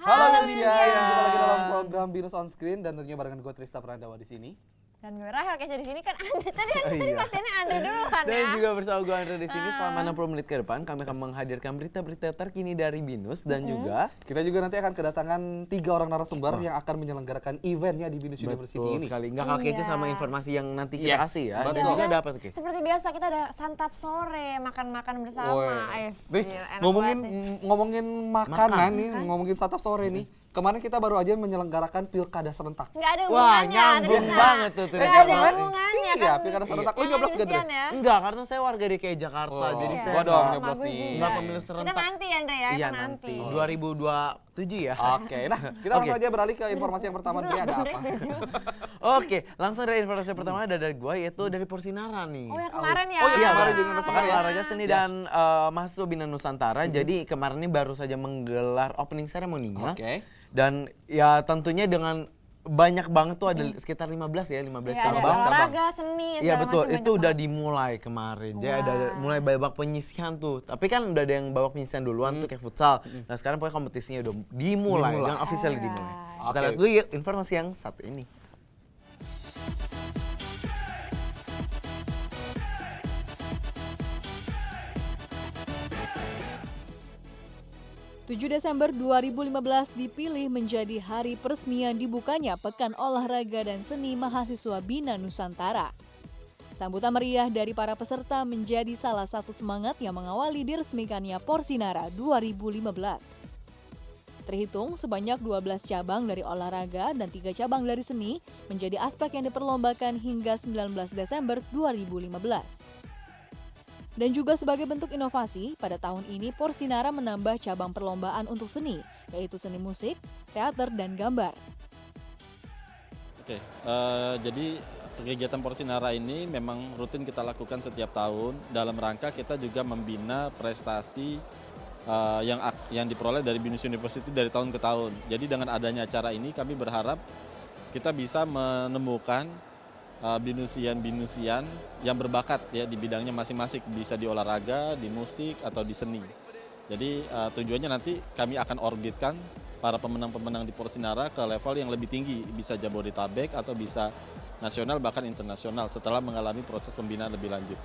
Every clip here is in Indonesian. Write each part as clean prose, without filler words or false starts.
Halo Halo Binus Binus. jumpa lagi dalam program Binus on Screen dan tentunya barengan gue Trista Prandawa di sini. Dan gue Rahel Kesia di sini kan Andre. Tadi latihannya Andre duluan Dan ya. juga bersama gue Andre di sini selama 60 menit ke depan kami akan menghadirkan berita-berita terkini dari Binus dan juga Kita juga nanti akan kedatangan 3 orang narasumber yang akan menyelenggarakan eventnya di Binus University betul ini. sekali nggak kalah kece Iya. sama informasi yang nanti kita Yes, kasih ya. betul. Dan juga ada apa tuh Ki? Seperti biasa kita ada santap sore, makan-makan bersama. Nih, Gila, enak ngomongin banget nih. ngomongin makanan nih, ngomongin santap sore nih. Kemarin kita baru aja menyelenggarakan pilkada serentak. Nggak ada Wah, hubungannya. nyambung Trista. banget tuh, Nggak Trista. ada hubungannya Iya, kan. pilkada serentak. Lu nyoblos gak, Dre? Kasihan ya. Enggak, karena saya warga DKI Jakarta, Oh, jadi iya. saya Gua dong nggak- nyoblos Sama gue nih. juga. nggak pemilu Kita serentak. nanti ya Andre ya, Iya kita nanti, nanti. 2027 ya. Oke, nah kita langsung aja beralih ke informasi yang pertama. Dre, ada apa? Oke, langsung dari informasi pertama ada dari gua yaitu dari Porsinara nih. Oh yang kemarin ya. Oh iya, kemarin Bang. jadi narasumber Pekan ya. olahraga seni dan mahasiswa Bina Nusantara. Jadi kemarin ini baru saja menggelar opening ceremony-nya. Oke. Dan ya tentunya dengan banyak banget tuh ada sekitar 15 ya, 15 Ya, ada cabang. olahraga, seni, Iya segala betul, macam itu banyak udah banget. dimulai kemarin. Jadi Wah. ada mulai babak penyisihan tuh. Tapi kan udah ada yang babak penyisihan duluan tuh kayak futsal. Nah sekarang pokoknya kompetisinya udah dimulai, dan officially dimulai. Kita Oke. lihat dulu yuk informasi yang satu ini. 7 Desember 2015 dipilih menjadi hari peresmian dibukanya Pekan Olahraga dan Seni Mahasiswa Bina Nusantara. Sambutan meriah dari para peserta menjadi salah satu semangat yang mengawali diresmikannya Porsinara 2015. Terhitung sebanyak 12 cabang dari olahraga dan 3 cabang dari seni menjadi aspek yang diperlombakan hingga 19 Desember 2015. Dan juga sebagai bentuk inovasi, pada tahun ini Porsinara menambah cabang perlombaan untuk seni, yaitu seni musik, teater, dan gambar. Oke, jadi kegiatan Porsinara ini memang rutin kita lakukan setiap tahun dalam rangka kita juga membina prestasi yang diperoleh dari Binus University dari tahun ke tahun. Jadi dengan adanya acara ini kami berharap kita bisa menemukan binusian-binusian yang berbakat ya di bidangnya masing-masing, bisa di olahraga, di musik atau di seni. Jadi tujuannya nanti kami akan orbitkan para pemenang-pemenang di Porsinara ke level yang lebih tinggi, bisa Jabodetabek atau bisa nasional bahkan internasional setelah mengalami proses pembinaan lebih lanjut.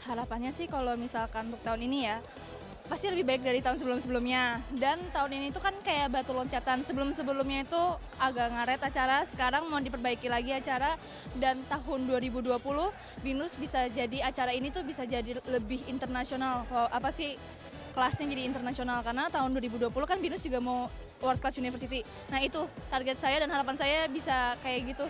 Harapannya sih kalau misalkan untuk tahun ini ya pasti lebih baik dari tahun sebelum-sebelumnya, dan tahun ini tuh kan kayak batu loncatan. Sebelum-sebelumnya itu agak ngaret acara, sekarang mau diperbaiki lagi acara, dan tahun 2020 Binus bisa jadi acara ini tuh bisa jadi lebih internasional. Apa sih kelasnya jadi internasional, karena tahun 2020 kan Binus juga mau World Class University. Nah itu target saya dan harapan saya bisa kayak gitu.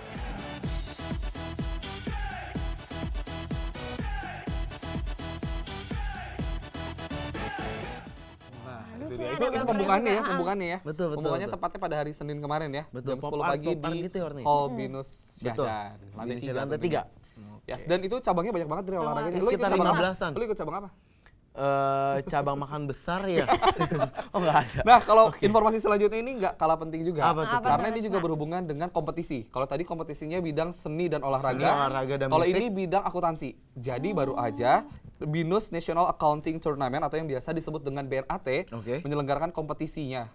Nah, Lucu itu ya, dia. ada Itu beberapa pembukaannya ya, juga. pembukaannya ya. Betul, betul, Pembukaannya betul. tepatnya pada hari Senin kemarin ya. Betul, Jam 10 pop art, pagi pop art di gitu ya warnanya. Hall Binus Betul. Syahdan. Lantai Binus 3. lantai tentunya. 3. Yes, dan itu cabangnya banyak banget dari olahraganya. Lu ikut Sekitar cabang apa? 15-an. Lu ikut cabang apa? Cabang makan besar ya. Oh nggak ada. Nah, kalau informasi selanjutnya ini nggak kalah penting juga. Apa tuh? Karena ini juga berhubungan dengan kompetisi. Kalau tadi kompetisinya bidang seni dan olahraga. Seni, olahraga, dan Kalau musik. ini bidang akuntansi. Jadi baru aja Binus National Accounting Tournament atau yang biasa disebut dengan BNAT Oke. menyelenggarakan kompetisinya.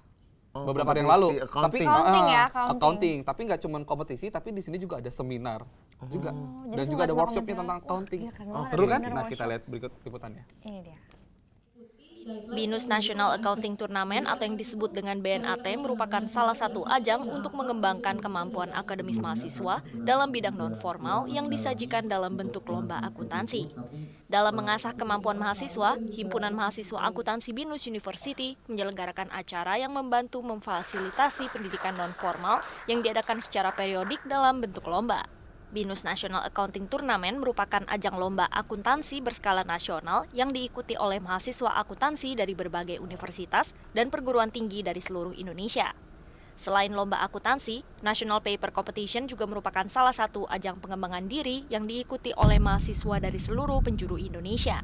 Oh, Beberapa hari yang lalu. kompetisi accounting. Accounting ya, ah, accounting. accounting. Tapi nggak cuma kompetisi, tapi di sini juga ada seminar juga. jadi Dan semua juga ada cuma workshopnya pembelajaran. tentang accounting. Wah, iya, keren banget. Seru kan? Bener, Nah, kita workshop. lihat berikut liputannya. Ini dia. Binus National Accounting Tournament atau yang disebut dengan BNAT merupakan salah satu ajang untuk mengembangkan kemampuan akademis mahasiswa dalam bidang non-formal yang disajikan dalam bentuk lomba akuntansi. Dalam mengasah kemampuan mahasiswa, Himpunan Mahasiswa Akuntansi Binus University menyelenggarakan acara yang membantu memfasilitasi pendidikan non-formal yang diadakan secara periodik dalam bentuk lomba. Binus National Accounting Tournament merupakan ajang lomba akuntansi berskala nasional yang diikuti oleh mahasiswa akuntansi dari berbagai universitas dan perguruan tinggi dari seluruh Indonesia. Selain lomba akuntansi, National Paper Competition juga merupakan salah satu ajang pengembangan diri yang diikuti oleh mahasiswa dari seluruh penjuru Indonesia.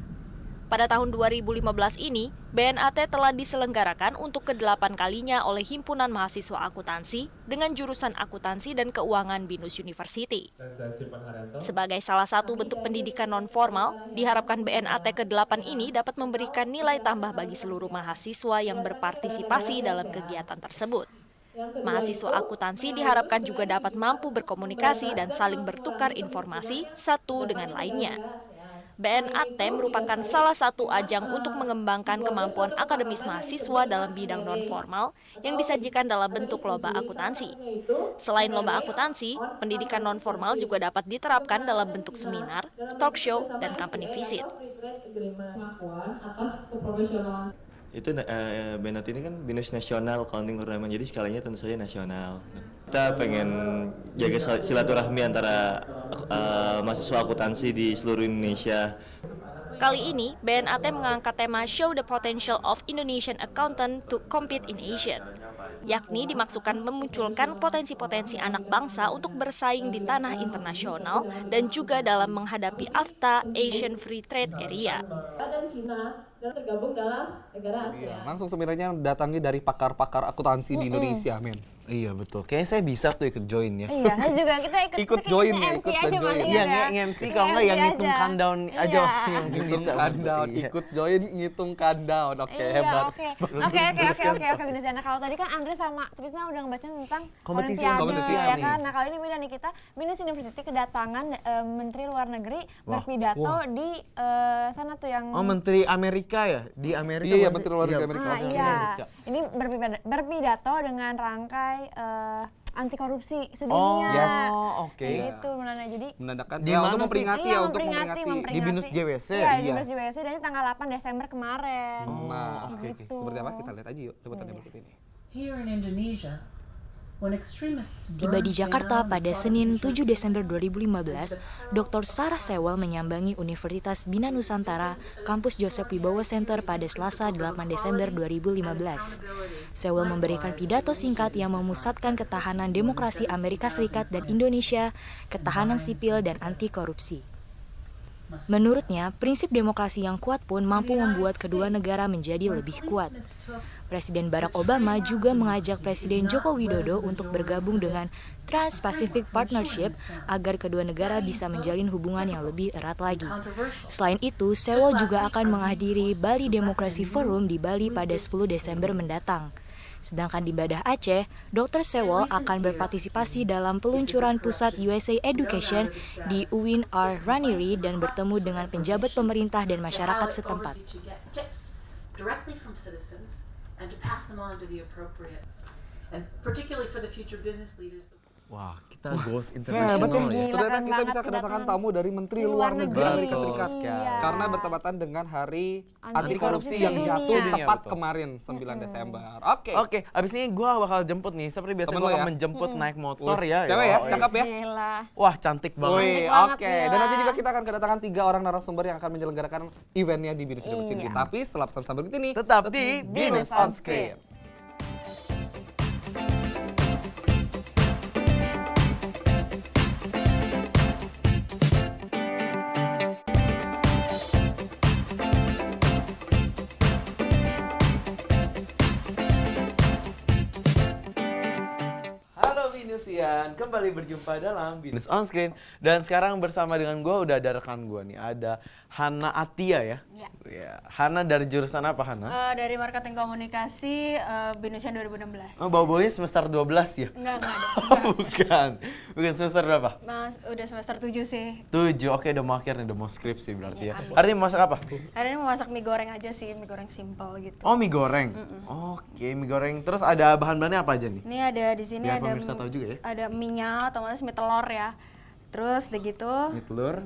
Pada tahun 2015 ini, BNAT telah diselenggarakan untuk ke-8 kalinya oleh Himpunan Mahasiswa Akuntansi dengan jurusan Akuntansi dan Keuangan BINUS University. Sebagai salah satu bentuk pendidikan non-formal, diharapkan BNAT ke-8 ini dapat memberikan nilai tambah bagi seluruh mahasiswa yang berpartisipasi dalam kegiatan tersebut. Mahasiswa akuntansi diharapkan juga dapat mampu berkomunikasi dan saling bertukar informasi satu dengan lainnya. BNAT merupakan salah satu ajang untuk mengembangkan kemampuan akademis mahasiswa dalam bidang non-formal yang disajikan dalam bentuk lomba akuntansi. Selain lomba akuntansi, pendidikan non-formal juga dapat diterapkan dalam bentuk seminar, talk show, dan company visit. Itu BNAT ini kan BINUS Nasional Accounting Turnamen, jadi skalanya tentu saja nasional. Kita pengen jaga silaturahmi antara mahasiswa akuntansi di seluruh Indonesia. Kali ini, BNAT mengangkat tema Show the Potential of Indonesian Accountant to Compete in Asia, yakni dimaksudkan memunculkan potensi-potensi anak bangsa untuk bersaing di tanah internasional dan juga dalam menghadapi AFTA Asian Free Trade Area. Dan Cina dan tergabung dalam negara ASEAN. Langsung sebenarnya datangi dari pakar-pakar akuntansi di Indonesia, men. Iya betul. Kayaknya saya bisa tuh ikut join ya. Iya, saya juga kita Ikut join ya, MC ikut aja dan join. paling Iya, ya. nge-MC kalau nggak yang MC ngitung aja. countdown aja Iya. yang mungkin Ngitung bisa. countdown, Iya. ikut join ngitung countdown. Oke, hebat. Oke, Bina Zana. Kalau tadi kan Andre sama Trisna udah ngebaca tentang Kompetisi. Kompetisi ya nih. kan. Nah, kali ini Bina nih kita BINUS University kedatangan Menteri Luar Negeri berpidato di sana tuh yang Oh, Menteri Amerika ya? Di Amerika. Iya, bukan Menteri sih? Luar Negeri Iya, Amerika. Ah, Oke, iya. Amerika. Ini berpidato dengan rangkai anti korupsi Oh, sedunia. Yes. oke. Gitu Melana. Jadi Menandakan Di ya, mana untuk sih? memperingati iya, ya, untuk memperingati. Di BINUS JWC? Iya, di Iya. BINUS JWC dan ini tanggal 8 Desember kemarin. Nah, oke, Gitu. seperti apa kita lihat aja yuk liputannya berikut ini. Here in Indonesia, when extremists Tiba di burn Jakarta down pada Protestant Senin 7 churches, Desember 2015, Dr. Sarah Sewell menyambangi Universitas Bina Nusantara, kampus Joseph Wibowo Center pada Selasa 8 Desember 2015. Sewell memberikan pidato singkat yang memusatkan ketahanan demokrasi Amerika Serikat dan Indonesia, ketahanan sipil dan anti korupsi. Menurutnya, prinsip demokrasi yang kuat pun mampu membuat kedua negara menjadi lebih kuat. Presiden Barack Obama juga mengajak Presiden Joko Widodo untuk bergabung dengan Trans-Pacific Partnership agar kedua negara bisa menjalin hubungan yang lebih erat lagi. Selain itu, Sewell juga akan menghadiri Bali Democracy Forum di Bali pada 10 Desember mendatang. Sedangkan di Banda Aceh, Dr. Sewell akan berpartisipasi dalam peluncuran pusat USA Education di UIN R. Raniri dan bertemu dengan penjabat pemerintah dan masyarakat setempat. directly from citizens and to pass them on to the appropriate, and particularly for the future business leaders. Wah, kita goes Hebat international ya. ya. Gila, Ternyata keren kita banget bisa kedatangan kedatangan tamu dari Menteri luar Luar Negeri negeri. Amerika Serikat. Iya. Karena bertepatan dengan Hari Anti Anti korupsi Korupsi yang sedunia. jatuh Sedunia, tepat betul. kemarin 9 Desember. Oke. Oke, abis ini gue bakal jemput nih. Seperti biasa Temen gue lo akan ya? menjemput naik motor Wih, ya. cewek ya, Yoi. cakep ya. Gila. Wah, cantik banget. Wih, Cantik banget, oke. gila. Dan nanti juga kita akan kedatangan 3 orang narasumber yang akan menyelenggarakan eventnya di BINUS University. Tapi setelah pesan berikut ini, Tetap di BINUS on Screen. Halo Binusian, kembali berjumpa dalam Binus on Screen. Dan sekarang bersama dengan gue udah ada rekan gue nih, ada Hana Atia ya. Iya. Ya. Hana dari jurusan apa Hana? Dari marketing komunikasi BINUSIAN 2016. Oh, bawa-bawanya semester 12 ya? Enggak ada. Bukan. Bukan semester berapa? Mas, udah semester 7 sih. 7, oke udah mau akhir nih, udah mau skripsi berarti ya. amin. Artinya mau masak apa? Hari ini mau masak mie goreng aja sih, mie goreng simple gitu. Oh, mie goreng. Oke, mie goreng. Terus ada bahan-bahannya apa aja nih? Ini ada di sini Biar ada pemirsa tahu juga ya. ada minyak, otomatis mie telur ya. Terus udah gitu. Mie telur.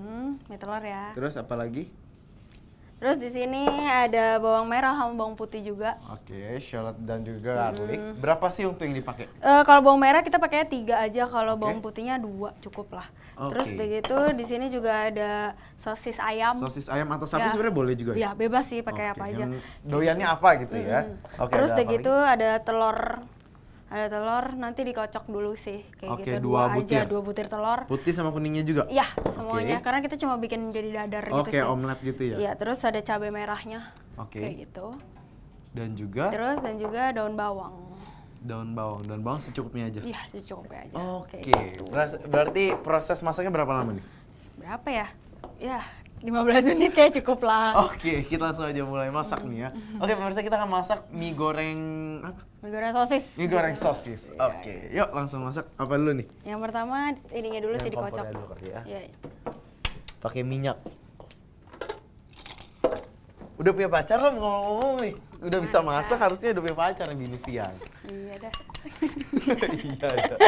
Mie telur ya. Terus apa lagi? Terus di sini ada bawang merah sama bawang putih juga. Oke, shallot dan juga garlic. Berapa sih untuk yang dipakai? Kalau bawang merah kita pakainya 3 aja, kalau bawang putihnya 2 cukup lah. Oke. Terus udah gitu di sini juga ada sosis ayam. Sosis ayam atau sapi Ya. sebenarnya boleh juga Ya bebas sih pakai Oke, apa aja. yang doyannya apa gitu ya? Oke, Terus ada udah apa gitu lagi? ada telur Ada telur, nanti dikocok dulu sih. Kayak Oke, gitu, dua dua butir. aja, 2 butir telur. Putih sama kuningnya juga? Iya, semuanya. Karena kita cuma bikin jadi dadar gitu Oke, sih. omelet gitu ya? Iya, terus ada cabai merahnya. Oke. Kayak gitu. Dan juga Terus dan juga daun bawang. daun bawang secukupnya aja? Iya, secukupnya aja. Oke, Kayak gitu. berarti proses masaknya berapa lama nih? Berapa ya? Ya, 15 menit kayak cukup lah. Oke, kita langsung aja mulai masak nih ya. Oke, pemirsa, kita akan masak mie goreng apa? Mie goreng sosis. Mie goreng sosis. Oke, yuk langsung masak. Apa dulu nih? Yang pertama ininya dulu sih Yang dikocok. kompornya dulu kali ya. Iya. Pakai minyak. Udah punya pacar lo ngomong-ngomong nih. Udah bisa masak, harusnya udah punya pacar yang Binus siang. Iya dah. Iya dah.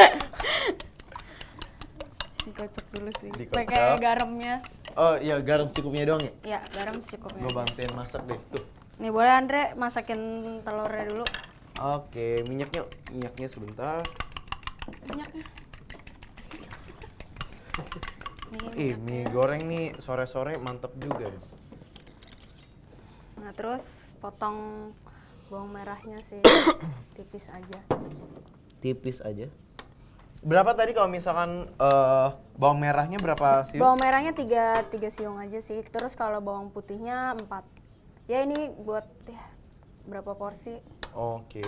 Dikocok dulu sih. Dikocok. Pakai garamnya. Oh iya, garam secukupnya doang ya? Iya, garam secukupnya. Gue bantuin masak deh, tuh. Nih boleh Andre masakin telurnya dulu. Oke, minyaknya sebentar. Minyaknya. Mie goreng nih sore-sore mantep juga ya. Nah terus potong bawang merahnya sih tipis aja. Tipis aja. Berapa tadi kalau misalkan bawang merahnya berapa sih? Bawang merahnya 3 siung aja sih. Terus kalau bawang putihnya 4. Ya ini buat ya berapa porsi. Oke.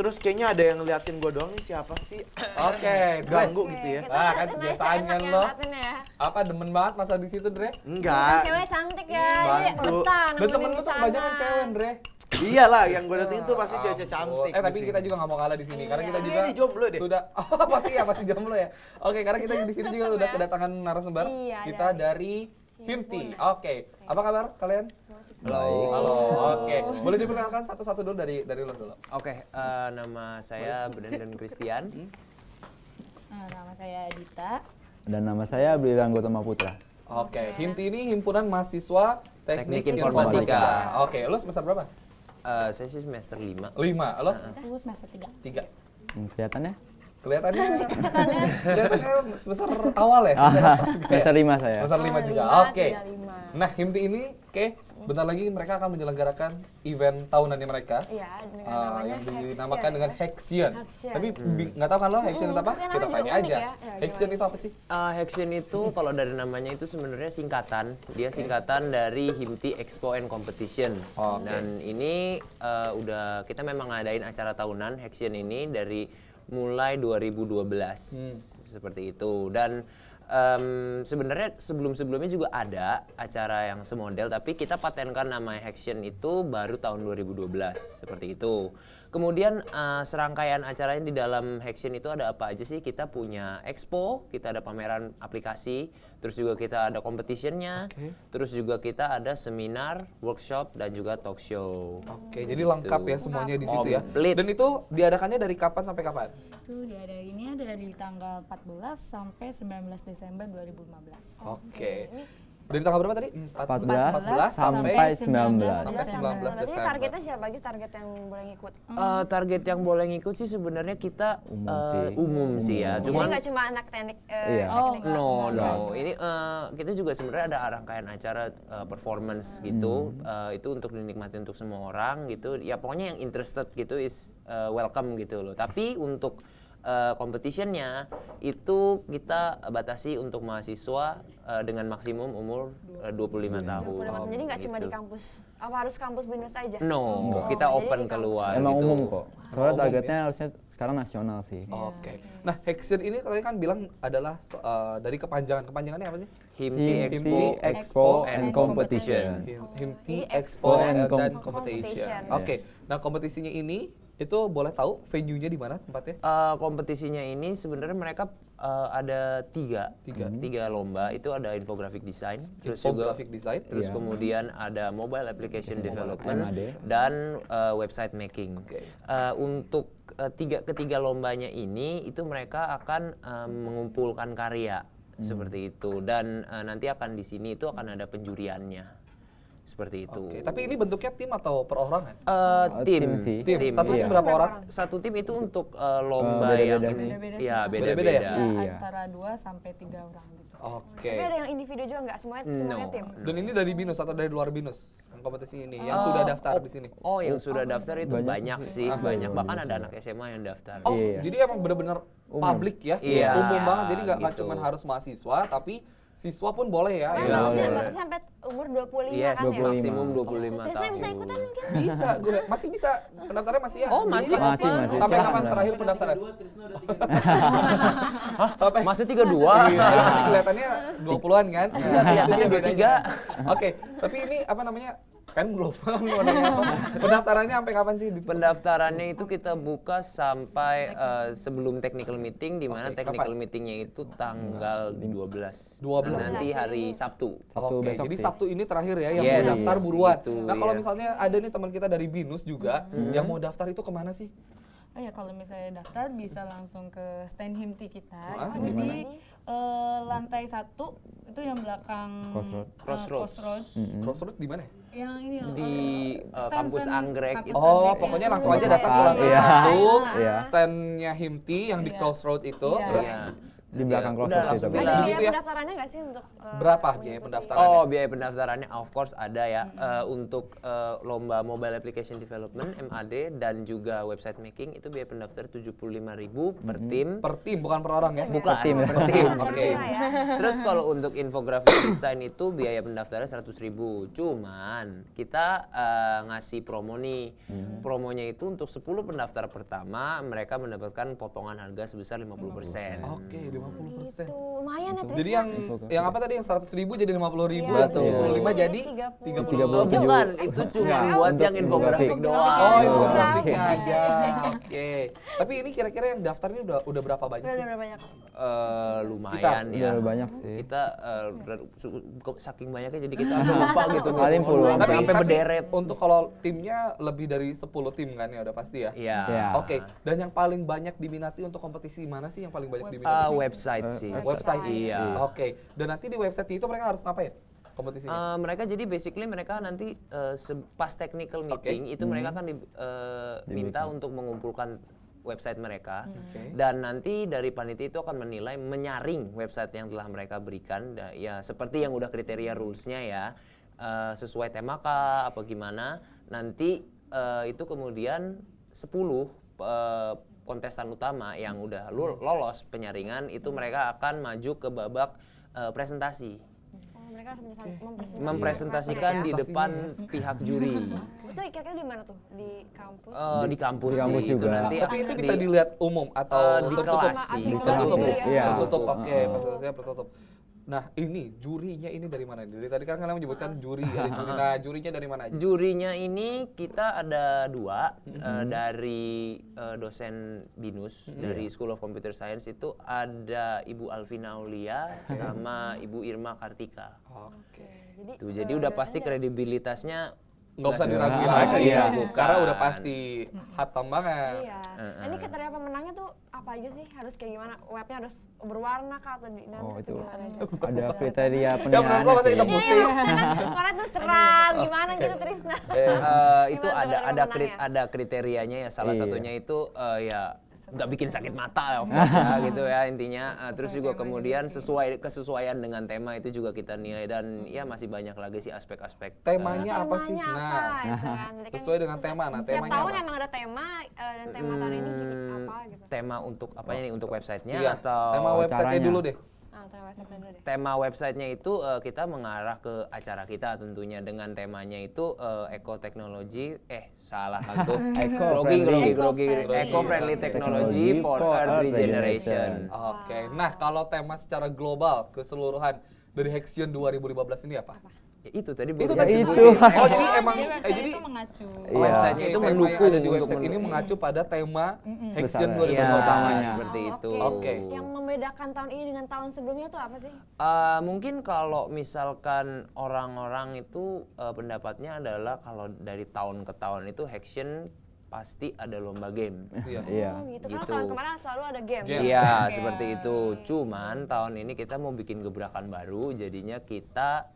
Terus kayaknya ada yang ngeliatin gue doang nih, siapa sih? Oke, Ganggu gitu ya. Nah, kan kebiasaan kan lo. Ya. Apa demen banget masa di situ, Dre? Enggak. Cewek cantik ya. Jadi Bantu. betah Dan nemenin temen di lu tuh sana. kebanyakan cewek, Dre. Iyalah, yang gue datengin tuh pasti cewek-cewek cantik. Tapi di kita sini. juga nggak mau kalah di sini karena kita Iya. juga Kayaknya di jomblo deh. sudah pasti jomblo ya. Oke, karena kita di sini juga udah kedatangan narasumber. Iya, Kita dari Himti. Oke. Apa kabar kalian? Halo. Oke. Boleh diperkenalkan satu-satu dulu dari lo dulu. Oke, nama saya Brandon Christian. Nama saya Dita. Dan nama saya Brilian Gotama Putra. Oke, Himti ini himpunan mahasiswa Teknik Informatika. Oke, lo semester berapa? Saya sih semester 5. 5, lo? Aku semester 3. 3. Kelihatannya? Kelihatannya semester awal ya? Semester 5 saya. Semester 5 juga. Oke. Nah, Himti ini bentar lagi mereka akan menyelenggarakan event tahunannya mereka. Iya, dengan namanya yang Hexion dinamakan dengan ya. Hexion. Hexion. Tapi nggak tahu kan lo Hexion itu apa? Tapi Kita namanya tanya unik aja. ya. Ya, Hexion itu apa sih? Hexion itu kalau dari namanya itu sebenarnya singkatan. Dia singkatan dari Himti Expo and Competition. Dan ini kita memang ngadain acara tahunan Hexion ini dari mulai 2012 seperti itu. Dan sebenarnya sebelumnya juga ada acara yang semodel, tapi kita patenkan nama Hexion itu baru tahun 2012 seperti itu. Kemudian serangkaian acaranya di dalam Hexion itu ada apa aja sih? Kita punya expo, kita ada pameran aplikasi, terus juga kita ada competitionnya, terus juga kita ada seminar, workshop, dan juga talk show. Oke, jadi lengkap ya semuanya di situ ya. Komplit. Dan itu diadakannya dari kapan sampai kapan? Itu diadainnya dari tanggal 14 sampai 19 Desember 2015. Oke. Dari tanggal berapa tadi? 14 sampai 19. Sampai 19 Berarti Desember. targetnya siapa aja target yang boleh ngikut? Target yang boleh ngikut sih sebenarnya kita umum sih ya. Jadi Cuman nggak cuma anak teknik. no. Ini kita juga sebenarnya ada rangkaian acara performance gitu. Itu untuk dinikmati untuk semua orang gitu. Ya pokoknya yang interested gitu is welcome gitu loh. Tapi untuk competitionnya itu kita batasi untuk mahasiswa dengan maksimum umur 25 tahun. Jadi nggak cuma gitu. di kampus. Apa harus kampus Binus aja? No, kita Jadi open di kampus. keluar Emang gitu. umum kok. Soalnya Umum targetnya harusnya sekarang nasional sih. Oke. Nah, Hexion ini kalian kan bilang adalah dari kepanjangannya apa sih? Himti Expo and Competition. Himti Expo and dan Competition. Oke. Nah, kompetisinya ini itu boleh tahu venue-nya di mana tempatnya? Kompetisinya ini sebenarnya mereka ada tiga lomba. Itu ada infographic design, Infographic design, terus Iya. kemudian ada mobile application development MAD. dan website making. Untuk ketiga lombanya ini itu mereka akan mengumpulkan karya seperti itu, dan nanti akan di sini itu akan ada penjuriannya seperti itu. Oke, tapi ini bentuknya tim atau perorangan? Tim sih. Tim. Satu tim berapa orang? Satu tim itu untuk lomba yang beda-beda sih. ya Beda-beda beda-beda. ya? Iya. Antara 2 sampai 3 orang gitu. Oke. Tapi ada yang individu juga nggak? Semuanya tim? Dan ini dari BINUS atau dari luar BINUS? Yang kompetisi ini, yang sudah daftar di sini? Oh, yang sudah daftar itu Banyak banyak sih. sih, banyak. Bahkan ada anak SMA yang daftar. Oh, Iya. jadi emang benar-benar publik ya? Iya. Umum banget, jadi nggak Gitu. cuma harus mahasiswa, tapi siswa pun boleh ya? Nah, Iya, maksudnya boleh. sampai umur 25 Yes, kan ya? 25. maksimum 25 Trisna tahun. bisa ikutan mungkin? Bisa, gue masih bisa. Pendaftarannya masih ya? Oh, masih. Masih. Sampai Silakan, kapan silakan. terakhir pendaftaran? Hah? Sampai Masih 32. Iya, masih kelihatannya 20-an kan? Iya, kelihatannya 23. Oke, tapi ini apa namanya? Kan belum nanya apa. Pendaftarannya sampai kapan sih? Pendaftarannya itu kita buka sampai sebelum technical meeting, di mana Oke, technical kapan? meetingnya itu tanggal 12. 12. Nanti hari Sabtu. Sabtu Oke, besok jadi sih. Sabtu ini terakhir ya yang Yes, mau daftar buruan. itu, Nah kalau iya. misalnya ada nih teman kita dari BINUS juga yang mau daftar itu kemana sih? Oh ya, kalau misalnya daftar bisa langsung ke stand Himti kita. Ah, Itu di di lantai 1 itu yang belakang Crossroads. Crossroads di mana? Yang ini yang Di stand- kampus stand Anggrek kampus itu. Oh, Anggrek, pokoknya ya. langsung aja datang ke lantai Iya. 1, Iya. standnya Himti yang di Iya. Crossroad itu, Iya. terus Iya. Di belakang Udah, Crossroads langsung itu. bilang. Ada Gitu biaya ya? pendaftarannya nggak sih untuk berapa biaya mengikuti? pendaftarannya? Oh, biaya pendaftarannya of course ada ya. Untuk lomba Mobile Application Development MAD dan juga website making itu biaya pendaftar 75.000 per tim. Per tim bukan per orang ya? Bukan, tim. per tim. Oke. Terus kalau untuk infografis desain itu biaya pendaftaran 100.000. Cuman kita ngasih promo nih. Promonya itu untuk 10 pendaftar pertama mereka mendapatkan potongan harga sebesar 50%. Oke, 50%. Itu lumayan ya Trisna. Jadi yang apa tadi yang 100.000 jadi 50.000, Iya, 75 jadi 30. 30. Bukan, itu cuma buat yang infografik doang. Oh, infografiknya aja. Oke. Tapi ini kira-kira yang daftarnya udah berapa banyak Udah sih? berapa banyak? Lumayan ya. Udah banyak sih. Kita saking banyaknya jadi kita agak lupa gitu. Paling puluhan. Sampai berderet. Untuk kalau timnya lebih dari 10 tim kan ya udah pasti ya? Iya. Iya. Oke, dan yang paling banyak diminati untuk kompetisi mana sih yang paling banyak diminati? Website sih. Website. Iya. Oke, dan nanti di website itu mereka harus ngapain? Kompetisinya? Mereka jadi basically mereka nanti pas technical meeting itu mereka akan diminta untuk mengumpulkan website mereka dan nanti dari panitia itu akan menilai menyaring website yang telah mereka berikan ya seperti yang udah kriteria rulesnya ya sesuai tema kah apa gimana nanti itu kemudian 10 kontestan utama yang udah lolos penyaringan itu mereka akan maju ke babak presentasi. Mereka Mempresentasikan di depan pihak juri. Itu kira-kira di mana tuh? Di kampus? Di kampus, Di kampus sih. Itu juga. nanti Tapi itu bisa dilihat umum atau di tertutup? kelas sih. Di Tertutup, kelas, iya. tertutup. Oke, presentasinya tertutup. Nah, ini jurinya ini dari mana? Dari tadi kan kalian menyebutkan juri, ada juri. Nah, jurinya dari mana aja? Jurinya ini kita ada 2 dari dosen BINUS dari School of Computer Science itu ada Ibu Alvina Aulia sama Ibu Irma Kartika. Oke. Jadi udah pasti kredibilitasnya Nggak usah diraguin nggak lagi usah ya, diragukan. karena udah pasti hatam banget. Iya. Nah, ini kriteria pemenangnya tuh apa aja sih? Harus kayak gimana? Webnya harus berwarna kah atau dinamik Oh, atau itu gimana aja? ada kriteria Ya menurut penilaian lo masa sih. hitam Iya, putih? iya, maksudnya kan warna tuh cerah, gimana gitu Trisna. Itu Gimana pemenangnya? ada kriterianya ya salah satunya itu ya nggak bikin sakit mata of course, ya, gitu ya intinya. Terus juga kemudian kesesuaian dengan tema itu juga kita nilai dan ya masih banyak lagi sih aspek-aspek. Temanya apa sih? Temanya Nah, apa? Gitu kan. Tadi kan sesuai dengan tema. Nah, setiap temanya tahun apa? emang ada tema dan tema tahun ini apa gitu. Tema untuk apanya nih untuk websitenya Iya, atau tema website-nya caranya. dulu deh. Nah, tema website dulu deh. tema websitenya itu kita mengarah ke acara kita tentunya dengan temanya itu ekoteknologi salah satu eco-friendly technology for Earth regeneration. Oke. Nah, kalau tema secara global keseluruhan dari Hexion 2015 ini apa? Ya, itu tadi Itu baru tadi disebutin. sebutin. Oh, jadi emang Jadi itu mengacu. websitenya itu tema yang mendukung ada di untuk website ini mengacu pada tema Hexion Besar. 2015 ya, ini. seperti itu. Oke. Yang membedakan tahun ini dengan tahun sebelumnya tuh apa sih? Mungkin kalau misalkan orang-orang itu pendapatnya adalah kalau dari tahun ke tahun itu Hexion pasti ada lomba game. Iya. Oh gitu, karena tahun kemarin selalu ada game. Iya, seperti itu. Cuman tahun ini kita mau bikin gebrakan baru, jadinya kita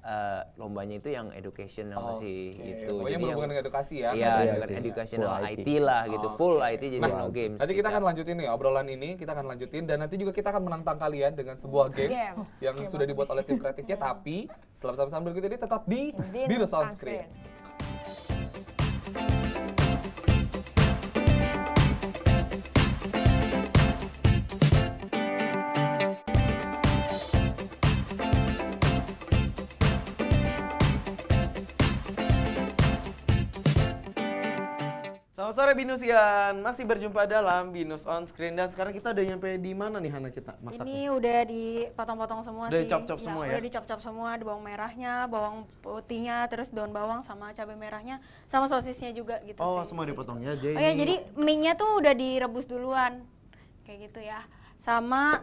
lombanya itu yang educational sih gitu. Pokoknya berhubungan dengan edukasi ya. Iya, dengan educational IT lah gitu, full IT jadi no games. Nanti kita akan lanjutin nih obrolan ini, kita akan lanjutin dan nanti juga kita akan menantang kalian dengan sebuah games yang sudah dibuat oleh tim kreatifnya, tapi setelah sambil berikut ini tetap di Binus On Screen. Selamat sore Binusian, masih berjumpa dalam Binus On Screen dan sekarang kita udah nyampe di mana nih Hana kita masaknya? Ini udah dipotong-potong semua udah sih. Dicop-cop semua ya? Udah dicop-cop semua, di bawang merahnya, bawang putihnya, terus daun bawang sama cabai merahnya, sama sosisnya juga gitu Oh, sih. semua dipotong ya. Oh ya, jadi mie-nya tuh udah direbus duluan. Kayak gitu ya. Sama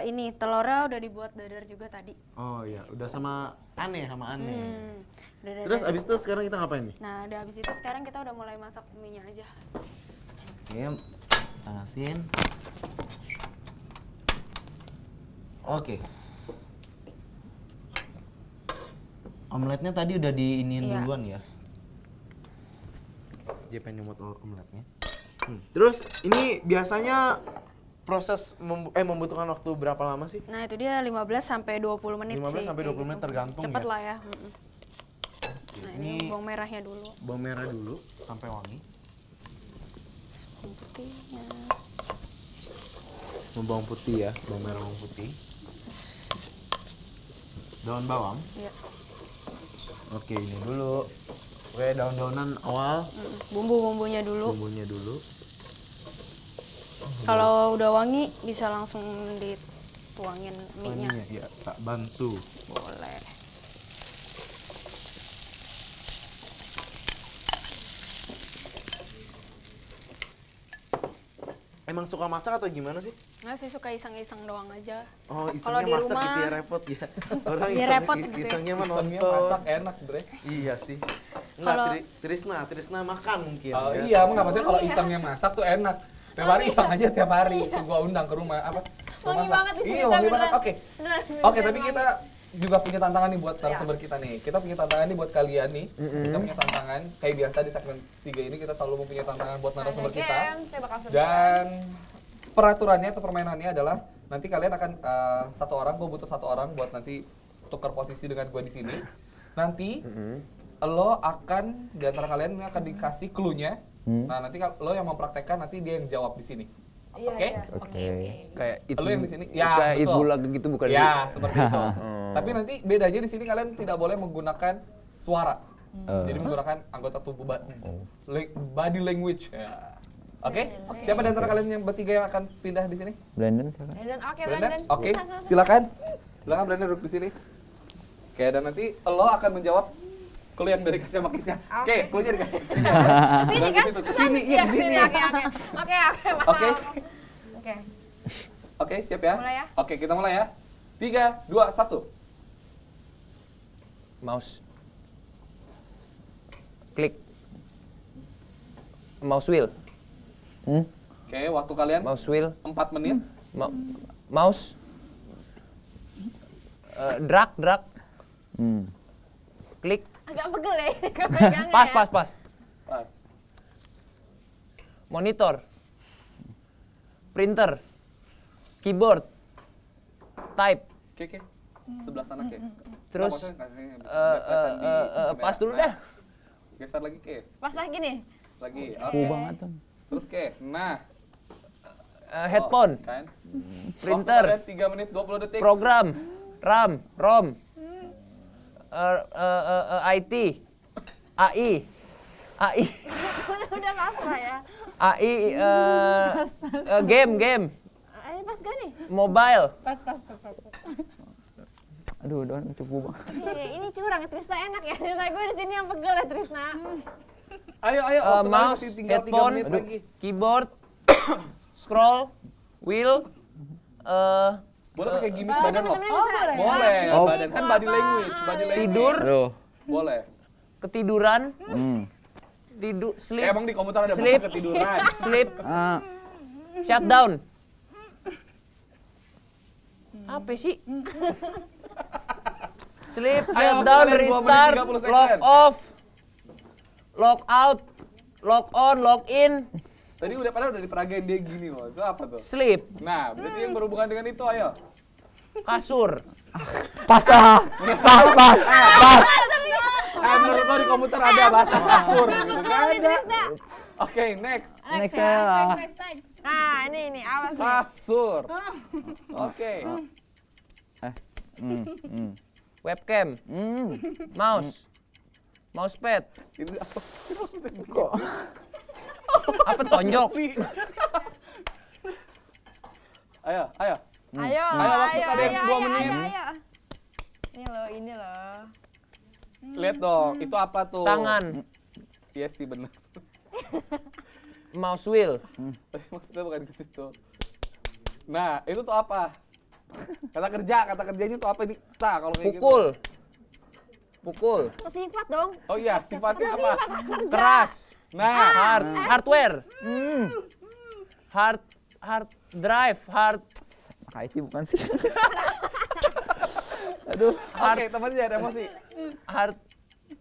ini telurnya udah dibuat dadar juga tadi. Oh iya, udah sama aneh. Udah Terus dadar. abis itu sekarang kita ngapain nih? Nah, udah habis itu sekarang kita udah mulai masak mie-nya aja. Oke, panasin. Oke. Omeletnya tadi udah diiniin duluan ya? Dia pengen nyemot omeletnya. Terus ini biasanya proses membutuhkan waktu berapa lama sih? Nah, itu dia 15 sampai 20 menit 15 sih. sampai 20 kayak menit tergantung Cepet ya? lah ya. Nah, ini bawang merahnya dulu. Bawang merah dulu sampai wangi. Bawang putihnya. Bawang putih ya, bawang merah, bawang putih. Daun bawang. Iya. Oke, ini dulu. Oke, daun-daunan awal. Bumbu-bumbunya dulu. Bumbunya dulu. Kalau udah wangi bisa langsung dituangin mie-nya. Wanginya, ya, tak bantu. Boleh. Emang suka masak atau gimana sih? Nggak sih, suka iseng-iseng doang aja. Oh, Kalau isengnya di masak rumah gitu ya, repot ya. Orang Iya, iseng, repot gitu ya. isengnya mah Isengnya nonton. masak enak, Bre. Iya sih. Enggak, Kalau- Trisna makan mungkin. Oh ya. iya, emang nggak maksudnya kalau isengnya masak tuh enak. Tiap hari iseng aja tiap hari. Gua undang ke rumah apa? Wangi Masak. banget di sini, Iya, wangi banget. beneran. Oke. Beneran, Oke, beneran tapi wangi. kita juga punya tantangan nih buat narasumber kita nih. Kita punya tantangan nih buat kalian nih. Kita punya tantangan kayak biasa di segmen 3 ini kita selalu mempunyai tantangan buat narasumber Ada kita. game, saya bakal seru. Dan peraturannya atau permainannya adalah nanti kalian akan satu orang, gue butuh satu orang buat nanti tukar posisi dengan gue di sini. Nanti lo akan di antara kalian akan dikasih clue-nya. Nah, nanti lo yang mempraktekkan, nanti dia yang jawab di sini. Iya, Oke? iya. Oke. Kayak Lo yang di sini. Ya, kayak betul. Itbula gitu bukan? Ya, seperti itu. Tapi nanti bedanya di sini kalian tidak boleh menggunakan suara. Jadi menggunakan anggota tubuh body language. Ya. Oke? Siapa di antara kalian yang bertiga yang akan pindah di sini? Brandon siapa? Brandon, oke Brandon? Brandon. Oke, Bisa, bisa. silakan. Silakan Brandon duduk di sini. Oke, dan nanti lo akan menjawab clue yang dari kasih sama Kisnya. Oke, clue-nya dikasih ke sini. Kesini kan? Ke sini, iya ke sini. Oke, oke. Oke, paham. Oke. Oke. Oke, siap ya? Mulai ya. Oke, kita mulai ya. 3, 2, 1. Mouse. Klik. Mouse wheel. Oke, waktu kalian Mouse wheel. 4 menit. Mouse. Drag. Klik. Agak pegel ya ini kepegangnya Pas. ya. Pas. Monitor. Printer. Keyboard. Type. Oke. Sebelah sana, Ke. Terus, Nah, maksudnya kasih biar kelihatan di kamera. pas dulu Nah, dah. Geser lagi, Ke. Pas lagi nih. Lagi. Aku banget tuh. Terus, Ke. Nah. Headphone. Kan? Printer. Waktu kalian 3 menit 20 detik. Program. RAM. ROM. IT. AI. Udah pasrah ya. AI. Game. Ini pas gak nih? Mobile. Pas. Aduh, Don, cukup banget. Ini curang, Trisna enak ya. Trisna gue di sini yang pegel ya, Trisna. Ayo. Waktu kalian Mouse, masih tinggal 3 headphone, menit lagi. keyboard, scroll, wheel, Boleh pakai gimmick badan lo? Temen-temen bisa. Boleh. Oh. Badan kan body language. tidur, Boleh. ketiduran, sleep. Emang di komputer ada sleep, bahasa ketiduran. sleep, shutdown. Apa sih? Sleep, Ayo, shutdown, kalian 2 menit restart, 30 second. log off, log out, log on, log in, Tadi padahal udah diperagain dia gini loh. Itu apa tuh? sleep, Nah, berarti yang berhubungan dengan itu, ayo. kasur. Pas. Menurut lo di komputer ada bahasa kasur gitu. Nggak ada. Oke, next. Next ya. Nah, ini awas nih. Kasur. Oke. Webcam, mousepad, Ini apa? Kok? apa tonjok, Ayo. Ayo, waktu kalian 2 menit. ayo. Ini loh. Lihat dong, itu apa tuh? tangan, Iya sih bener. mouse wheel, Tapi maksudnya bukan ke situ. Nah, itu tuh apa? Kata kerjanya tuh apa ini? Kalau kayak pukul, Sifat dong. gitu. Oh iya, sifatnya apa? keras, Nah, hardware, hard drive, IT bukan sih. oke, teman jangan emosi. hard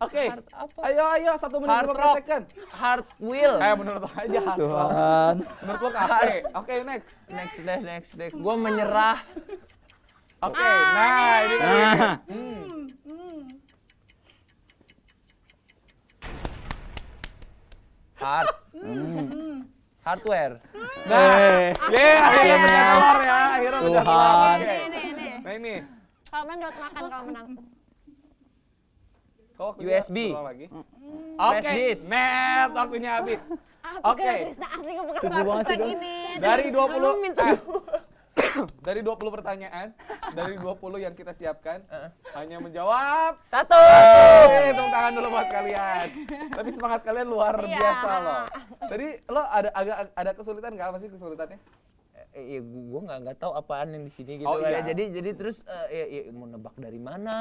Oke, apa? ayo 1 menit Hard 15 rock. second. hard wheel. Menurut lo aja. Tuhan. Menurut lo kafe. Oke, next. Next. Gua menyerah. Oke, nah ini tadi. Hardware. Nah, akhirnya punya telur ya. Akhirnya punya telur. Tuhan. Oke. Ini. Nah ini. Kalau menang dapat makan kalau menang. Kok waktunya USB. berulang lagi? Flash Oke, disk. net waktunya habis. Oke. Krisna asli bukan Setuju banget sih, kayak Dong. gini. Dari 20 Lu minta dari 20 pertanyaan, dari 20 yang kita siapkan, hanya menjawab 1. tepuk tangan dulu buat kalian. Tapi semangat kalian luar Iya. biasa loh. Tadi lo ada kesulitan nggak? Apa sih kesulitannya? Iya, gua nggak tahu apaan yang di sini gitu. Oh, iya. Jadi terus ya, mau nebak dari mana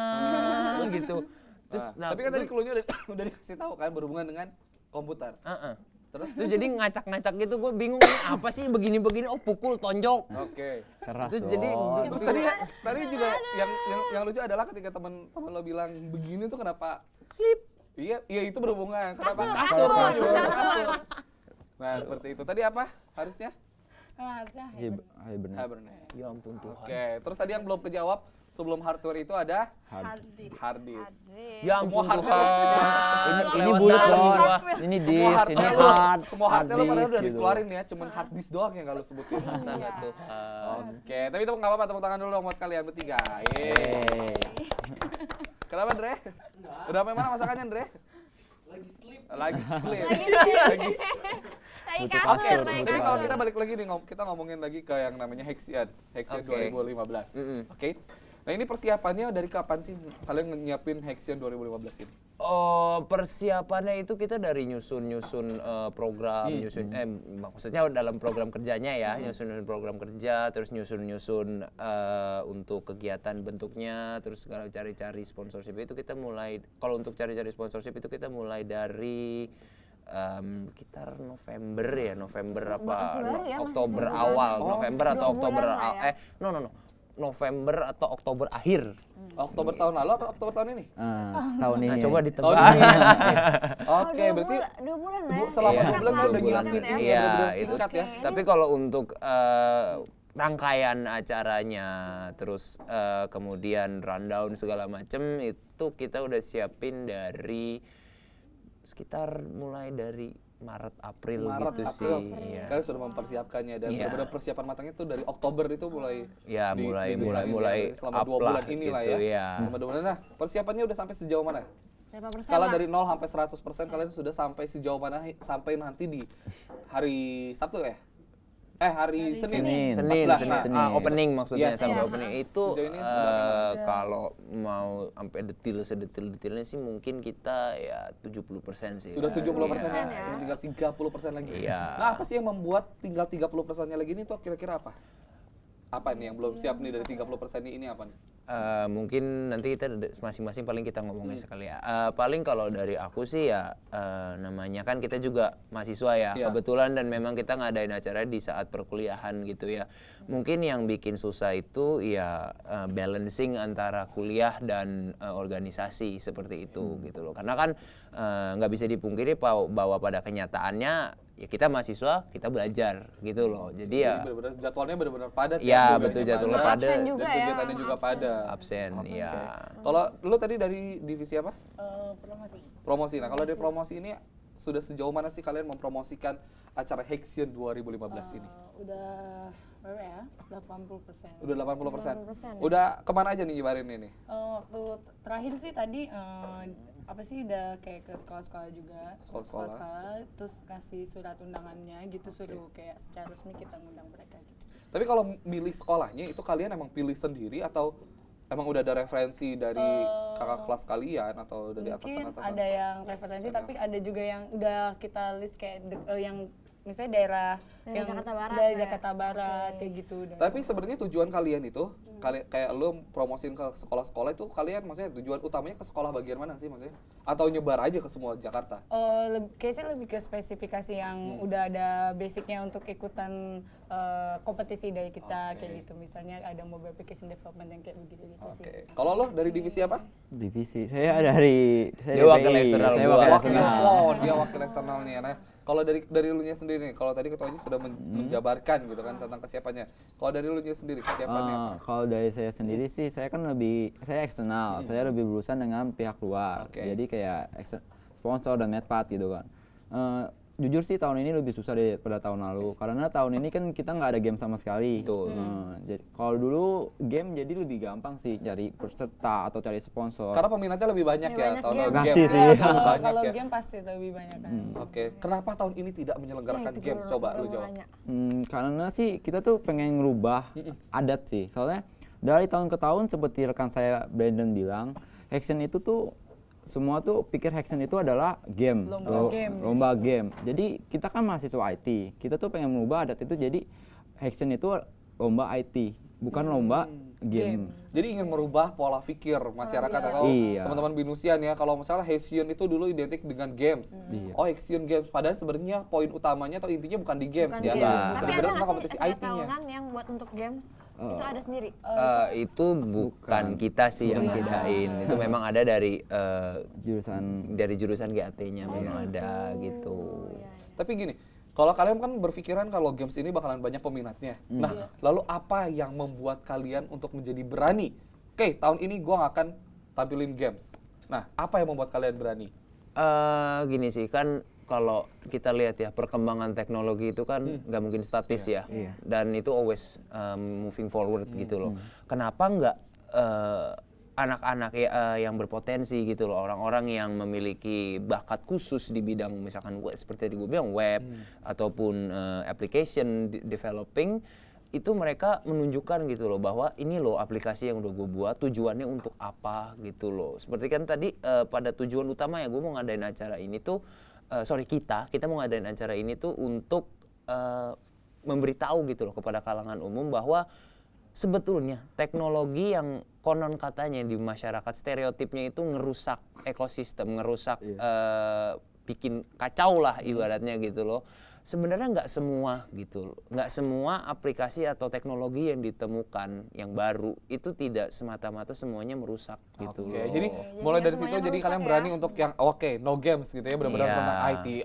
gitu. Terus Tapi kan tadi clue-nya udah dikasih tahu kan berhubungan dengan komputer. Terus jadi ngacak-ngacak gitu, gue bingung ini apa sih begini-begini, oh pukul, tonjok. Oke. Keras. Terus jadi Terus tadi juga yang lucu adalah ketika teman lo bilang begini tuh kenapa sleep. Iya itu berhubungan. Kenapa Kasur. Nah, seperti itu. Tadi apa harusnya? Harusnya Hibernate. Hibernate. Ya ampun Tuhan. Oke, terus tadi yang belum kejawab sebelum hardware itu ada hard disk. Ya ampun Semua Tuhan. Ini Lewat bulat dalam dong. gua. Ini Semua disk, ini hardnya hard. semua hardnya lo padahal disk udah gitu. dikeluarin ya, cuman hard disk doang yang gak lo sebutin. Astaga Tuhan. Oke, tapi itu nggak apa-apa, tepuk tangan dulu dong buat kalian bertiga. Yeay. Kenapa, Dre? Udah sampai mana masakannya, Dre? Lagi sleep. Lagi Oke, kasur, tapi kalau kita balik lagi nih, kita ngomongin lagi ke yang namanya Hexian Oke. 2015. Oke. Nah ini persiapannya dari kapan sih kalian nyiapin Hexian 2015 ini? Oh, persiapannya itu kita dari nyusun program, maksudnya dalam program kerjanya ya, nyusun program kerja, terus nyusun untuk kegiatan bentuknya, terus kalau cari-cari sponsorship itu kita mulai, kalau untuk cari-cari sponsorship itu kita mulai dari sekitar November Oktober awal, November atau Oktober November atau Oktober akhir. Oktober tahun lalu atau Oktober tahun ini? Tahun ini. Nah, coba Tahun ditebak. ini. Oke, berarti 2 bulan lah ya. selama Iya, 2 bulan kan udah 2 bulan. nyiapin ini Iya, ya, bener-bener itu. singkat ya. Tapi kalau untuk rangkaian acaranya, terus kemudian rundown segala macem itu kita udah siapin dari sekitar mulai dari Maret April gitu sih. Iya. Kalian sudah mempersiapkannya dan Iya. benar-benar persiapan matangnya tuh dari Oktober itu mulai. Ya, mulai selama 2 up lah bulan ini lah gitu, ya. ya. Selama 2 bulan. Nah, persiapannya udah sampai sejauh mana? Berapa persen Skala lah? dari 0 sampai 100% kalian sudah sampai sejauh mana sampai nanti di hari Sabtu ya? Hari Senin. Senin. 14. Nah, Opening maksudnya Yes. sampai Iya. opening itu Sejauh ini sudah kalau mau sampai sedetil-detilnya sih mungkin kita ya 70% sih. Sudah 70% Iya. ya? Cuma tinggal 30% lagi. Iya. Nah, apa sih yang membuat tinggal 30%-nya lagi ini tuh kira-kira apa? Apa nih yang belum siap nih dari 30% ini apa nih? Mungkin nanti kita masing-masing paling kita ngomongin sekali ya. Paling kalau dari aku sih ya namanya kan kita juga mahasiswa ya, kebetulan dan memang kita ngadain acara di saat perkuliahan gitu ya. Mungkin yang bikin susah itu ya balancing antara kuliah dan organisasi seperti itu gitu loh. Karena kan nggak bisa dipungkiri bahwa pada kenyataannya ya kita mahasiswa, kita belajar gitu loh. Jadi ya benar-benar jadwalnya benar-benar padat ya. Betul, jadwalnya padat. Absen juga dan ya. kegiatannya juga padat. Absen, ya. Kalau lu tadi dari divisi apa? Promosi. Promosi. Nah, kalau dari promosi ini sudah sejauh mana sih kalian mempromosikan acara Hexion 2015 ini? Udah berapa ya? 80%. Udah 80%. Udah kemana aja nih nyebarin ini? Waktu terakhir sih tadi apa sih udah kayak ke sekolah-sekolah juga. Sekolah-sekolah terus kasih surat undangannya gitu, suruh kayak secara resmi kita ngundang mereka gitu. Tapi kalau milih sekolahnya itu kalian emang pilih sendiri atau emang udah ada referensi dari kakak kelas kalian atau dari atasan-atasan? Mungkin ada yang referensi tapi ada juga yang udah kita list kayak yang misalnya daerah Dari yang Jakarta Barat dari ya? Jakarta Barat kayak gitu. Tapi sebenarnya tujuan kalian itu kayak lu promosiin ke sekolah-sekolah itu kalian maksudnya tujuan utamanya ke sekolah bagian mana sih maksudnya? Atau nyebar aja ke semua Jakarta? Kayaknya lebih ke spesifikasi yang udah ada basicnya untuk ikutan kompetisi dari kita kayak gitu. Misalnya ada mobile application development yang kayak begitu gitu sih. Kalau lo dari divisi apa? Divisi saya dari Dia wakil eksternal saya gua. wakil Wakil, eksternal. oh dia wakil eksternal nih. Nah, kalau dari lu nya sendiri nih, kalau tadi ketuanya sudah menjabarkan gitu kan tentang kesiapannya. Kalau dari lu nya sendiri kesiapannya apa? Kalau dari saya sendiri sih, saya kan saya eksternal, saya lebih berurusan dengan pihak luar. Jadi kayak sponsor dan medpart gitu kan. Jujur sih tahun ini lebih susah daripada tahun lalu, karena tahun ini kan kita nggak ada game sama sekali. Jadi kalau dulu game jadi lebih gampang sih cari peserta atau cari sponsor. Karena peminatnya lebih banyak ya tahun lalu Pasti game. sih. Kalau game pasti lebih banyak kan. Kenapa tahun ini tidak menyelenggarakan game? Coba lu jawab. Karena sih kita tuh pengen ngerubah adat sih. Soalnya dari tahun ke tahun seperti rekan saya Brandon bilang, Hexion itu tuh semua tuh pikir Hexion itu adalah game, lomba game. Jadi kita kan mahasiswa IT, kita tuh pengen mengubah adat itu jadi Hexion itu lomba IT, bukan lomba game. Jadi ingin merubah pola pikir masyarakat atau teman-teman binusian ya. Kalau misalnya Hexion itu dulu identik dengan games. Oh Hexion games, padahal sebenarnya poin utamanya atau intinya bukan di games ya. Tapi ada nggak kompetisi sih IT-nya. tahunan yang buat untuk games? Itu ada sendiri? Itu bukan kita sih yang bedain. Itu memang ada dari jurusan GAT-nya memang ada gitu. Tapi gini, kalau kalian kan berpikiran kalau games ini bakalan banyak peminatnya. Nah, lalu apa yang membuat kalian untuk menjadi berani? Oke, tahun ini gue gak akan tampilin games. Nah, apa yang membuat kalian berani? Gini sih, kan kalau kita lihat ya perkembangan teknologi itu kan nggak mungkin statis ya. Dan itu always moving forward gitu loh. Kenapa nggak anak-anak yang berpotensi gitu loh, orang-orang yang memiliki bakat khusus di bidang misalkan web, seperti tadi gue bilang web ataupun application developing, itu mereka menunjukkan gitu loh bahwa ini loh aplikasi yang udah gue buat tujuannya untuk apa gitu loh. Seperti kan tadi pada tujuan utama ya gue mau ngadain acara ini tuh kita mau ngadain acara ini tuh untuk memberitahu gitu loh kepada kalangan umum bahwa sebetulnya teknologi yang konon katanya di masyarakat stereotipnya itu ngerusak ekosistem, ngerusak bikin kacau lah ibaratnya gitu loh. Sebenarnya nggak semua gitu loh. Nggak semua aplikasi atau teknologi yang ditemukan yang baru itu tidak semata-mata semuanya merusak gitu loh. Jadi mulai dari situ jadi kalian berani untuk yang no games gitu ya, benar-benar tentang IT.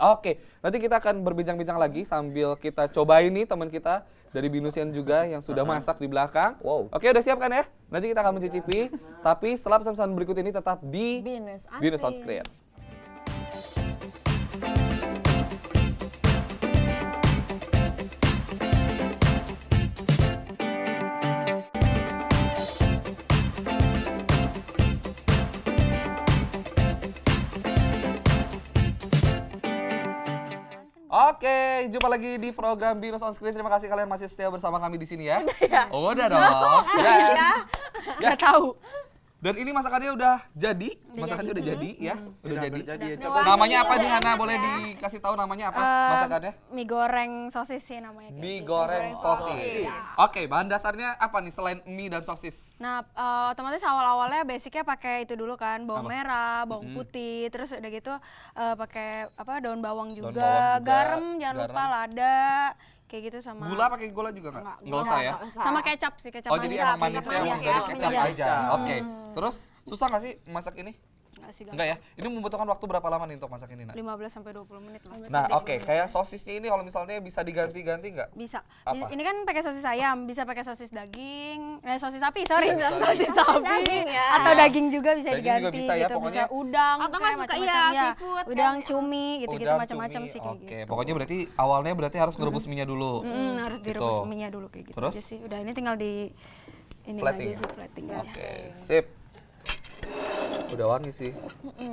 Nanti kita akan berbincang-bincang lagi sambil kita cobain nih teman kita dari Binusian juga yang sudah masak di belakang. Oke, udah siap kan ya? Nanti kita akan mencicipi, tapi setelah pesan-pesan berikut ini tetap di Binus On Screen. Oke, jumpa lagi di program Binus On Screen. Terima kasih kalian masih setia bersama kami di sini ya. Udah dong. Nggak tahu. Dan ini masakannya udah jadi, masakannya udah jadi ya, udah jadi. ya. Coba Namanya apa udah nih Hana? enak Boleh ya. dikasih tahu namanya apa masakannya? Mie goreng sosis sih namanya. kayak Mie gitu. goreng sosis. Oke, bahan dasarnya apa nih selain mie dan sosis? Nah, otomatis awal-awalnya basicnya pakai itu dulu kan, bawang Apa? merah, bawang putih, terus udah gitu pakai daun bawang Daun juga, bawang juga, garam jangan garam. lupa, lada, kayak gitu sama Gula pakai gula juga nggak? Nggak usah ya? sama kecap sih, kecap Oh, jadi manis. emang manisnya manis dari kecap Iya. aja. Oke. Terus susah nggak sih masak ini? Nggak sih, Enggak ya? Ini membutuhkan waktu berapa lama nih untuk masak ini, Nak? 15 sampai 20 menit lah. Nah, oke, kayak sosisnya ini kalau misalnya bisa diganti-ganti nggak? Bisa. Apa? Ini kan pakai sosis ayam, bisa pakai sosis daging, sosis sapi, sorry. Sosis sosis sapi. daging ya. Atau daging juga bisa Daging diganti juga bisa ya, gitu. pokoknya. Bisa udang, Atau kayak nggak suka macam-macam ya, seafood Udang, kan. cumi, gitu-gitu Udang, macam-macam cumi. sih kayak Oke, gitu. pokoknya berarti awalnya harus ngerebus minyak dulu. Harus Gitu. direbus minyak dulu kayak gitu Terus? aja sih. Udah ini tinggal di ini Plating aja ya? sih, plating aja. Oke, sip. Udah wangi sih.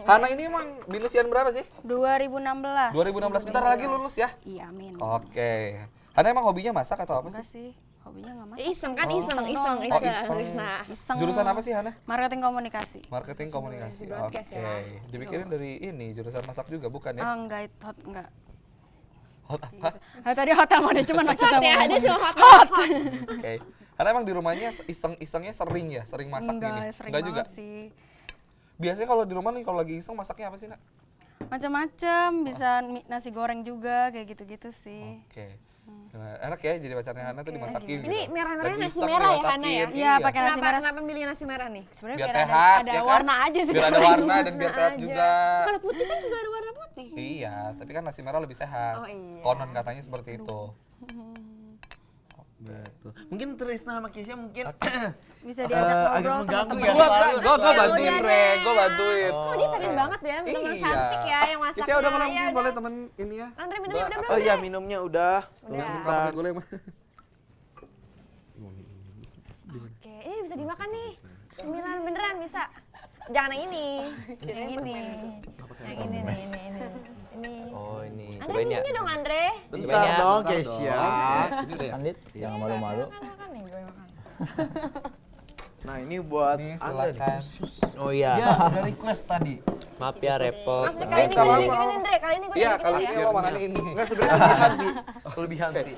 Hana ini emang binusian berapa sih? 2016. 2016, bentar lagi lulus ya? Iya, amin. Oke. Hana emang hobinya masak atau apa Enggak sih? sih, hobinya nggak masak. Iseng kan, Oh. iseng. Oh, iseng. Rizna. Iseng. Jurusan apa sih Hana? Marketing komunikasi. Marketing komunikasi. Oke. broadcast ya. Dipikirin dari ini jurusan masak juga bukan ya? Enggak, hot enggak. Hot apa? Tadi hotel mode cuman maksudnya Ya, mau dia ngomong. semua hot. Oke. Karena emang di rumahnya iseng-isengnya sering ya, sering masak Enggak, gini. sering Enggak juga. banget sih. Biasanya kalau di rumah nih kalau lagi iseng masaknya apa sih, Nak? Macam-macam, bisa nasi goreng juga kayak gitu-gitu sih. Oke. Nah, enak ya jadi pacarnya Hana tuh dimasakin. Ini gitu. merah-merahnya Lagi nasi iseng merah ya, dimasakin, Hana ya? Iya, pakai nasi merah. Kenapa milih nasi merah nih? Sebenarnya Biar biar sehat, ada ya kan? warna aja sih. Biar ada sebenarnya. warna dan biar sehat juga. Kalau putih kan juga ada warna putih. Iya, tapi kan nasi merah lebih sehat. Oh, iya. Konon katanya seperti itu. Gitu. Mungkin Trisna sama Kesya mungkin Bisa diajak agak ngobrol mengganggu sama ya. Gua bantuin, Re. Gua bantuin. Kok dia pengen banget ya, teman cantik ya yang masaknya. Saya udah pernah Ya mungkin udah. boleh temen ini ya. Andre minumnya udah belum? Oh iya, minumnya udah. Tunggu Nggak sebentar. pakai gula emang. Oke, ini bisa dimakan nih. Cemilan beneran bisa. Jangan yang ini. Yang ini. Yang ini nih, ini. Oh ini. Andre Cobain ya. minumnya dong, Andre. Bentar dong, Kesya. Ini udah ya. Andit, jangan malu-malu. Makan nih, gue makan. Nah, ini buat Nih, Anda nih. silakan. Oh iya. Ya, udah request tadi. Maaf ya repot. Mas, kali ini Sama gue apa? bikinin, Andre. Kali ini gue Iya, bikinin kali ya. ini lo makan ini. Enggak sebenarnya kelebihan sih. Kelebihan sih.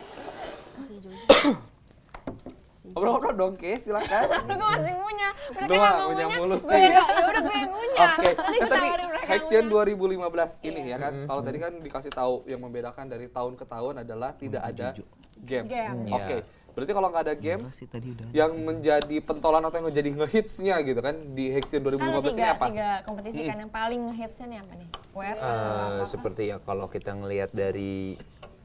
Ngobrol-ngobrol dong, Ke, silakan. Aduh, gue masih ngunyah. Mereka Doang, nggak mau ngunyah ngunyah. mulu Gue sih. ya udah gue yang ngunyah. Oke, Tadi nah, tapi ditawarin mereka Haxian ngunyah. 2015 ini ya kan, kalau tadi kan dikasih tahu yang membedakan dari tahun ke tahun adalah tidak ada game. Game. Oke, berarti kalau nggak ada games, Sih tadi udah. yang menjadi pentolan atau yang menjadi ngehitsnya gitu kan di Haxian Kan ada 2015 ini apa? tiga kompetisi kan yang paling ngehitsnya nih apa nih? Web. Seperti ya kalau kita ngelihat dari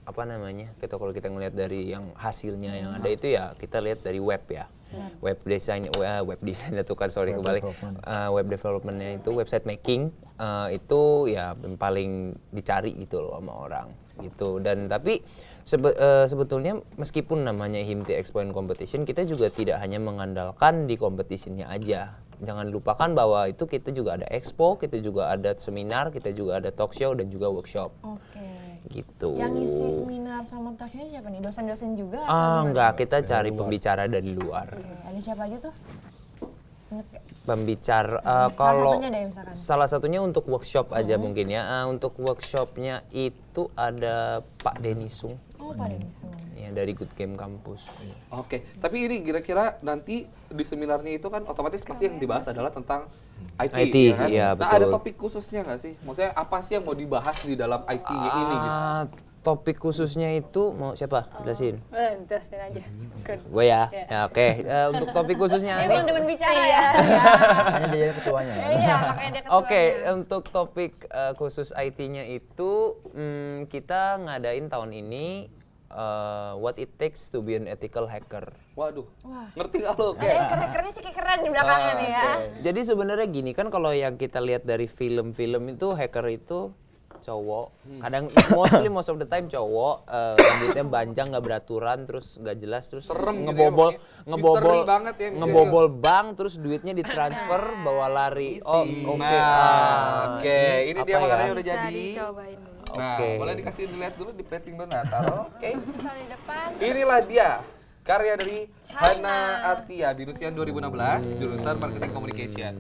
apa namanya, kalau kita ngelihat dari yang hasilnya yang ada itu ya kita lihat dari web ya. Web design itu kan sorry kebalik. Web developmentnya itu website making itu ya yang paling dicari gitu loh sama orang gitu. Dan tapi sebetulnya meskipun namanya HIMTI Expo and Competition, kita juga tidak hanya mengandalkan di kompetisinya aja. Jangan lupakan bahwa itu kita juga ada expo, kita juga ada seminar, kita juga ada talk show dan juga workshop. Oke. Gitu. Yang ngisi seminar sama talk-nya siapa nih? Dosen-dosen juga? atau Ah, gimana? enggak, kita cari pembicara dari luar. Oke, ada siapa aja tuh? Ingat gak? Pembicara Salah kalau satunya deh misalkan. salah satunya untuk workshop aja mungkin ya. Untuk workshopnya itu ada Pak Denny Sung. Oh, Pak Denny Sung. Ya, dari Good Game Campus. Oke, tapi ini kira-kira nanti di seminarnya itu kan otomatis pasti yang dibahas adalah tentang IT, IT, ya kan? iya, Nah, ada betul. topik khususnya nggak sih? Maksudnya apa sih yang mau dibahas di dalam IT-nya ini gitu? Topik khususnya itu mau siapa? Jelasin. Jelasin aja. Gue ya. Ya oke. Untuk topik khususnya Dia belum demen bicara ya. Hanya dia ketuanya ya. Iya, makanya dia ketuanya. Oke, untuk topik khusus IT-nya itu kita ngadain tahun ini what it takes to be an ethical hacker. Waduh, ngerti nggak lo? Ada hacker-hackernya sih kayak keren di belakangnya nih ya. Jadi sebenarnya gini kan kalau yang kita lihat dari film-film itu hacker itu cowok, kadang most of the time cowok, rambutnya panjang nggak beraturan, terus nggak jelas, terus Serem gitu ya, ngebobol pokoknya. Misteri banget ya, ngebobol bank, terus duitnya ditransfer bawa lari. Oh oke. Nah, oke, ini Apa dia ya? makanannya udah Bisa jadi. dicobain dulu. Nah, Oke. boleh dikasih dilihat dulu di plating dulu, nah taruh. Oke. Taruh di depan. Inilah dia karya dari Hana Atia, Binusian 2016, jurusan Marketing Communication.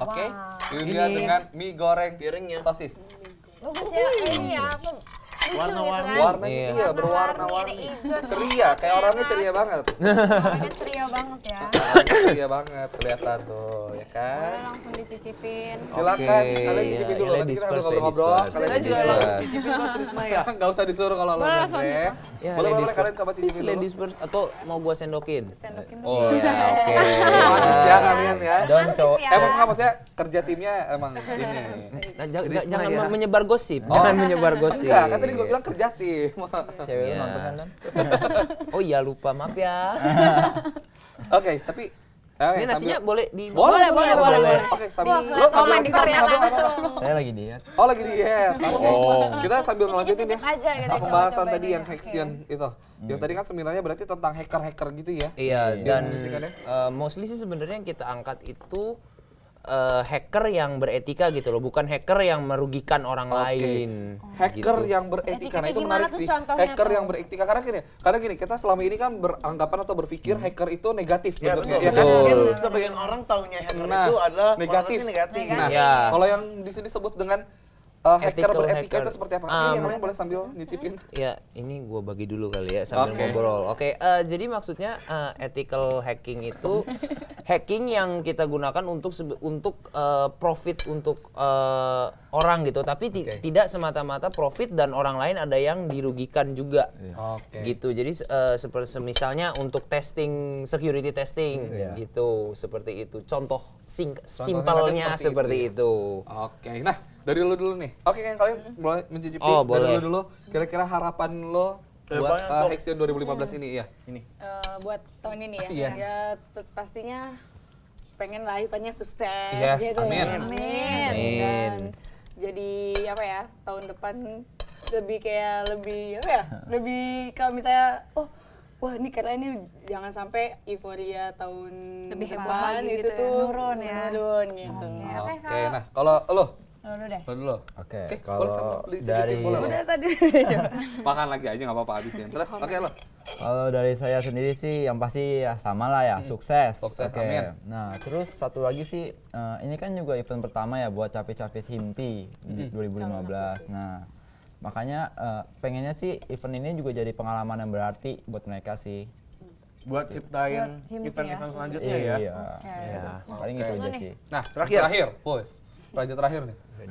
Oke, ini dia dengan mie goreng Piringnya. sosis. Bagus ya, ini ya, aku lucu gitu kan. Warnanya iya berwarna-warni. Ceria, kayak orangnya ceria banget. Orangnya ceria banget ya. Orangnya ceria banget kelihatan tuh, ya kan? Boleh langsung dicicipin. Silakan, kalian cicipin dulu. Nanti kita sambil ngobrol-ngobrol. Saya juga langsung cicipin buat Trisma ya. Nggak usah disuruh kalau lo Andre. Ya, Boleh ladies kalian first. coba cicipin dulu. Ladies first atau mau gua sendokin? Oh ya, oke. Manis ya kalian ya. Donco. Emang nggak maksudnya kerja timnya emang ini. Nah, jangan ya. menyebar gosip. Jangan menyebar gosip. Enggak, kan tadi gue bilang kerja tim. Cewek lu nonton kan? Oh iya lupa, maaf ya. Oke, tapi Ini nasinya boleh di boleh. Oke, sambil lo komen di korea langsung. Saya lagi diet. Oh, lagi diet. Oh, kita sambil ngelanjutin ya. Cicip aja gitu. Pembahasan tadi yang haction itu. Yang tadi kan seminarnya berarti tentang hacker-hacker gitu ya. Iya, dan Musikannya. mostly sih sebenarnya yang kita angkat itu hacker yang beretika gitu loh, bukan hacker yang merugikan orang lain. Hacker gitu. yang beretika, nah Etikanya itu gimana menarik tuh sih. contohnya Hacker tuh? yang beretika karena gini, kita selama ini kan beranggapan atau berpikir hacker itu negatif, Ya bentuknya, betul. ya kan? Mungkin sebagian orang taunya hacker Nah, itu adalah negatif. negatif. Nah, Ya. kalau yang di sini disebut dengan hacker Ethical beretika hacker. itu seperti apa? Oke, yang lain boleh sambil nyicipin. Ya, ini gua bagi dulu kali ya sambil Oke. ngobrol. Oke, jadi maksudnya ethical hacking itu hacking yang kita gunakan untuk profit untuk orang gitu, tapi tidak semata-mata profit dan orang lain ada yang dirugikan juga. Oke. Gitu. Jadi seperti misalnya untuk testing security testing gitu, seperti itu. Contoh simpelnya seperti itu. Oke, nah dari lu dulu nih. Oke, kan kalian boleh mencicipi Oh, dari boleh. lu dulu. Kira-kira harapan lo buat Haction 2015 ini ya? Buat tahun ini ya. Yes. Ya pastinya pengen lah eventnya sukses Yes, gitu. amin. Amin. Dan jadi apa ya, tahun depan lebih kalau misalnya wah ini karena ini jangan sampai euforia tahun Lebih depan hebat lagi itu gitu ya, tuh nurun ya. menurun gitu. Oke, nah kalau lo Dulu deh. lo dulu. Oke, boleh kalau sama beli dari cicipin boleh lo. Udah tadi coba. Makan lagi aja nggak apa-apa habisin. Terus oke lo. Kalau dari saya sendiri sih yang pasti ya sama lah ya, sukses. Sukses, Oke. amin. Nah, terus satu lagi sih ini kan juga event pertama ya buat Capis-Capis Himti di 2015. Nah, makanya pengennya sih event ini juga jadi pengalaman yang berarti buat mereka sih. Buat ciptain event-event selanjutnya ya. Iya. Paling itu aja sih. Nah, terakhir, Pus. Raja terakhir nih. Udah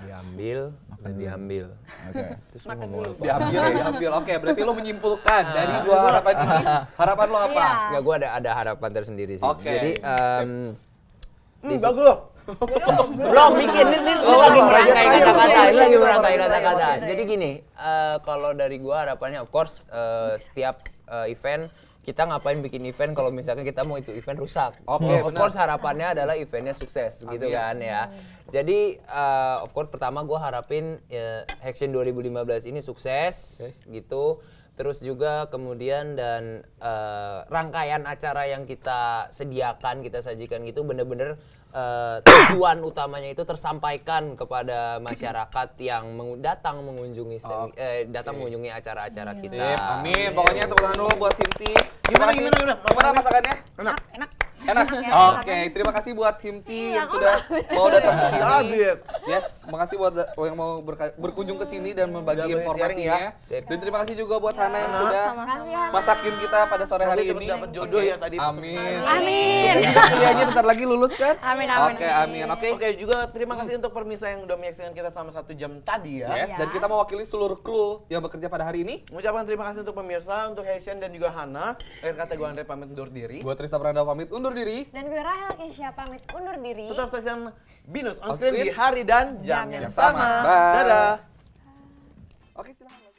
diambil. Oke. Terus lu ngomong lupa. Diambil. Oke, berarti lo menyimpulkan dari dua harapan ini, harapan lo apa? Ya gue ada harapan tersendiri sih. Oke. Jadi Bagus loh. belum bikin ini lagi merangkai kata-kata, ini lagi merangkai kata-kata. Jadi gini, kalau dari gue harapannya of course setiap event kita ngapain bikin event kalau misalkan kita mau itu event rusak. Oke, Of course harapannya adalah eventnya sukses gitu kan ya. Jadi of course pertama gue harapin Haction 2015 ini sukses gitu. Terus juga kemudian dan rangkaian acara yang kita sediakan, kita sajikan gitu bener-bener tujuan utamanya itu tersampaikan kepada masyarakat yang datang mengunjungi mengunjungi acara-acara kita. Sip, amin. Pokoknya tepuk tangan dulu buat Himti. Gimana? Gimana masakannya? Enak. Oke, terima kasih buat Himti yang sudah mau datang ke sini. Yes, makasih buat yang mau berkunjung ke sini dan membagi informasinya. Dan terima kasih juga buat Hana yang sudah masakin kita pada sore hari ini. Dapat jodoh ya tadi. Amin. Amin. Pilih aja bentar lagi lulus kan? Amin. Oke, amin. Oke, juga terima kasih untuk Permisa yang udah menyaksikan kita selama 1 jam tadi ya. Yes, dan kita mewakili seluruh kru yang bekerja pada hari ini. Mengucapkan terima kasih untuk pemirsa, untuk Hasion dan juga Hana. Akhir kata gue Andre pamit undur diri. Buat Rista Pranda pamit undur diri. Dan gue Rahel Kesya pamit undur diri. Tetap stasiun Binus on screen di hari dan jam yang sama. Bye. Dadah. Oke, silakan.